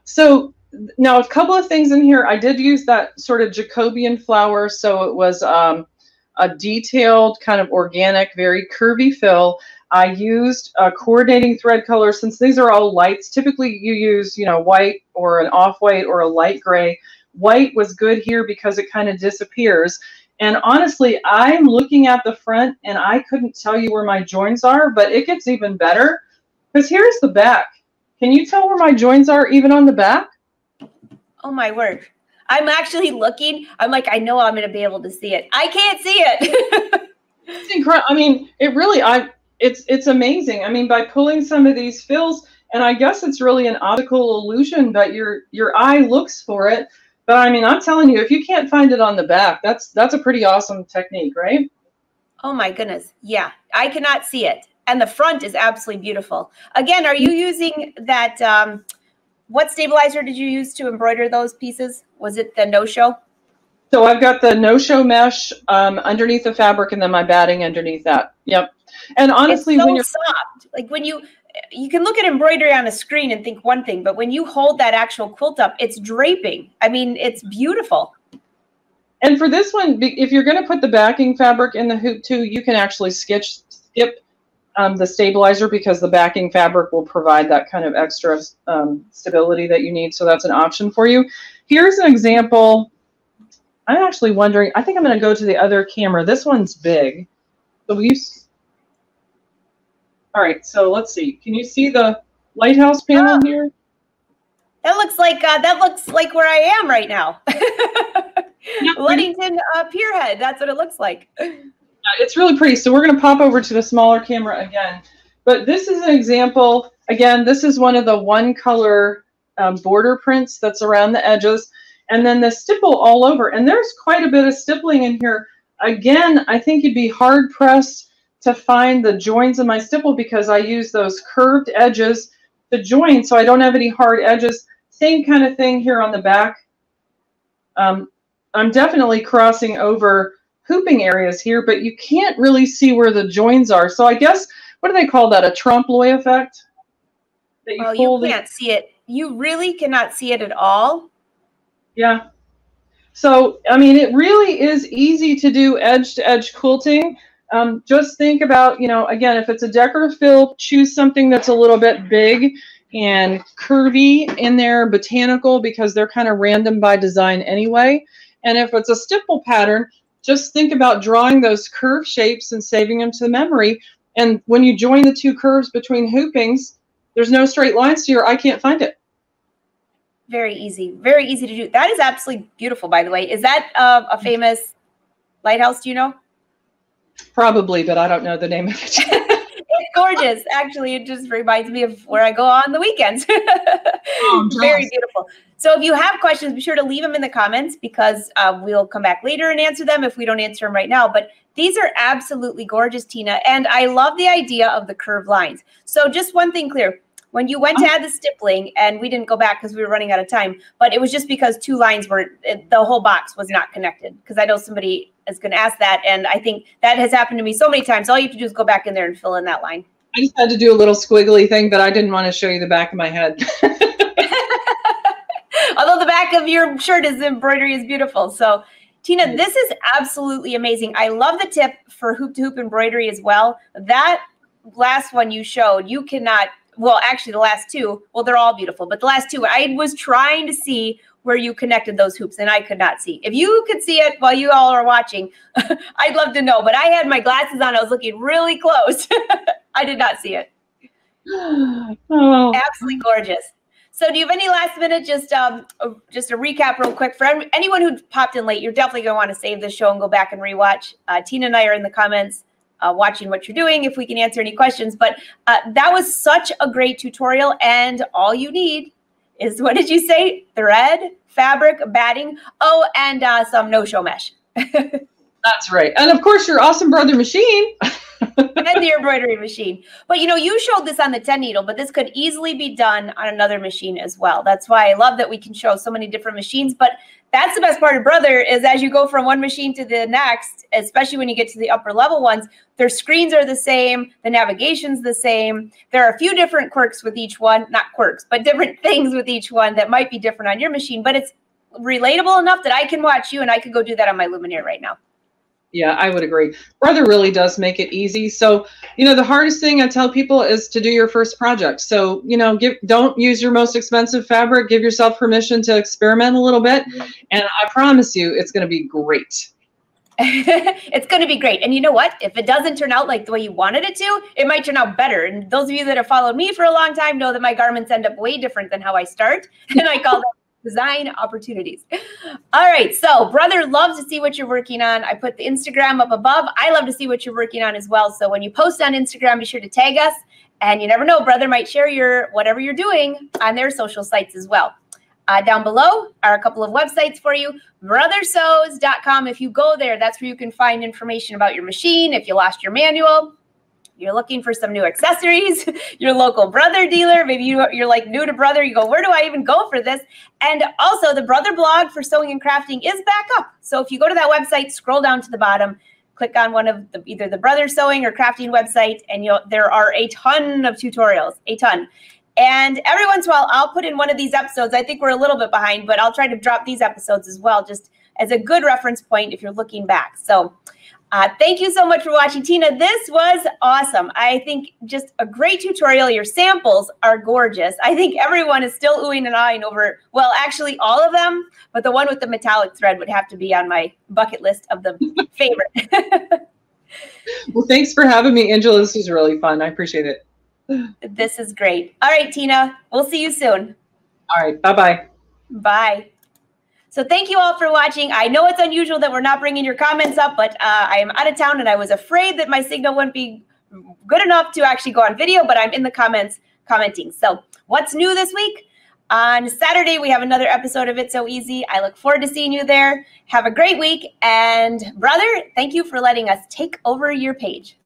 So now a couple of things in here. I did use that sort of Jacobean flower. So it was a detailed kind of organic, very curvy fill. I used a coordinating thread color. Since these are all lights, typically you use, you know, white or an off-white or a light gray. White was good here because it kind of disappears. And honestly, I'm looking at the front and I couldn't tell you where my joins are, but it gets even better because here's the back. Can you tell where my joins are even on the back? Oh my word. I'm actually looking. I'm like, I know I'm going to be able to see it. I can't see it. It's incredible. I mean, it really, it's amazing. I mean, by pulling some of these fills, and I guess it's really an optical illusion, but your eye looks for it. But I mean, I'm telling you, if you can't find it on the back, that's a pretty awesome technique, right? Oh my goodness. Yeah, I cannot see it. And the front is absolutely beautiful. Again, are you using that, what stabilizer did you use to embroider those pieces? Was it the no-show? So I've got the no-show mesh underneath the fabric and then my batting underneath that. Yep. And honestly, it's so when you're soft, like when you can look at embroidery on a screen and think one thing, but when you hold that actual quilt up, it's draping. I mean, it's beautiful. And for this one, if you're going to put the backing fabric in the hoop too, you can actually skip the stabilizer because the backing fabric will provide that kind of extra stability that you need. So that's an option for you. Here's an example. I'm actually wondering, I think I'm going to go to the other camera. This one's big. So all right, so let's see. Can you see the lighthouse panel here? That looks like where I am right now. Yep, Ludington Pierhead. That's what it looks like. It's really pretty. So we're going to pop over to the smaller camera again. But this is an example. Again, this is one of the one color border prints that's around the edges. And then the stipple all over. And there's quite a bit of stippling in here. Again, I think you'd be hard pressed to find the joins in my stipple because I use those curved edges to join, so I don't have any hard edges. Same kind of thing here on the back. I'm definitely crossing over hooping areas here, but you can't really see where the joins are. So I guess, what do they call that? A trompe-l'oeil effect? That you can't see it. You really cannot see it at all. Yeah. So, I mean, it really is easy to do edge-to-edge quilting. Just think about, you know, again, if it's a decorative fill, choose something that's a little bit big and curvy in there, botanical, because they're kind of random by design anyway. And if it's a stipple pattern, just think about drawing those curve shapes and saving them to memory. And when you join the two curves between hoopings, there's no straight lines to your I can't find it. Very easy to do. That is absolutely beautiful, by the way. Is that a famous lighthouse? Do you know? Probably, but I don't know the name of it. It's gorgeous. Actually, it just reminds me of where I go on the weekends. Very beautiful. So if you have questions, be sure to leave them in the comments because we'll come back later and answer them if we don't answer them right now. But these are absolutely gorgeous, Tina. And I love the idea of the curved lines. So just one thing clear. When you went to add the stippling, and we didn't go back because we were running out of time, but it was just because two lines weren't, the whole box was not connected. Because I know somebody is going to ask that, and I think that has happened to me so many times. All you have to do is go back in there and fill in that line. I just had to do a little squiggly thing, but I didn't want to show you the back of my head. Although the back of your shirt is embroidery is beautiful. So, Tina, this is absolutely amazing. I love the tip for hoop-to-hoop embroidery as well. That last one you showed, you cannot... Well, actually, the last two, well, they're all beautiful. But the last two, I was trying to see where you connected those hoops, and I could not see. If you could see it while you all are watching, I'd love to know. But I had my glasses on. I was looking really close. I did not see it. Oh. Absolutely gorgeous. So do you have any last minute, just a recap real quick? For anyone who popped in late, you're definitely going to want to save this show and go back and rewatch. Tina and I are in the comments. Watching what you're doing if we can answer any questions. But that was such a great tutorial, and all you need is, what did you say? Thread, fabric, batting, and some no-show mesh. That's right. And of course, your awesome brother machine. And the embroidery machine. But you know, you showed this on the 10 needle, but this could easily be done on another machine as well. That's why I love that we can show so many different machines. But that's the best part of Brother, is as you go from one machine to the next, especially when you get to the upper level ones, their screens are the same, the navigation's the same. There are a few different quirks with each one, not quirks, but different things with each one that might be different on your machine, but it's relatable enough that I can watch you and I could go do that on my Luminaire right now. Yeah, I would agree. Brother really does make it easy. So, you know, the hardest thing I tell people is to do your first project. So, you know, don't use your most expensive fabric. Give yourself permission to experiment a little bit. And I promise you, it's going to be great. It's going to be great. And you know what? If it doesn't turn out like the way you wanted it to, it might turn out better. And those of you that have followed me for a long time know that my garments end up way different than how I start. And I call them design opportunities. All right. So Brother loves to see what you're working on. I put the Instagram up above. I love to see what you're working on as well. So when you post on Instagram, be sure to tag us. And you never know, Brother might share whatever you're doing on their social sites as well. Down below are a couple of websites for you. brothersews.com. If you go there, that's where you can find information about your machine. If you lost your manual, you're looking for some new accessories, your local Brother dealer, maybe you're like new to Brother, you go, where do I even go for this? And also the Brother blog for sewing and crafting is back up. So if you go to that website, scroll down to the bottom, click on one of either the Brother sewing or crafting website, and there are a ton of tutorials, a ton. And every once in a while, I'll put in one of these episodes. I think we're a little bit behind, but I'll try to drop these episodes as well, just as a good reference point if you're looking back. So thank you so much for watching, Tina. This was awesome. I think just a great tutorial. Your samples are gorgeous. I think everyone is still oohing and ahhing over, well, actually all of them, but the one with the metallic thread would have to be on my bucket list of the favorite. Well, thanks for having me, Angela. This was really fun. I appreciate it. This is great. All right, Tina, we'll see you soon. All right. Bye-bye. Bye. So thank you all for watching. I know it's unusual that we're not bringing your comments up, but I am out of town and I was afraid that my signal wouldn't be good enough to actually go on video, but I'm in the comments commenting. So what's new this week? On Saturday, we have another episode of It's So Easy. I look forward to seeing you there. Have a great week. And Brother, thank you for letting us take over your page.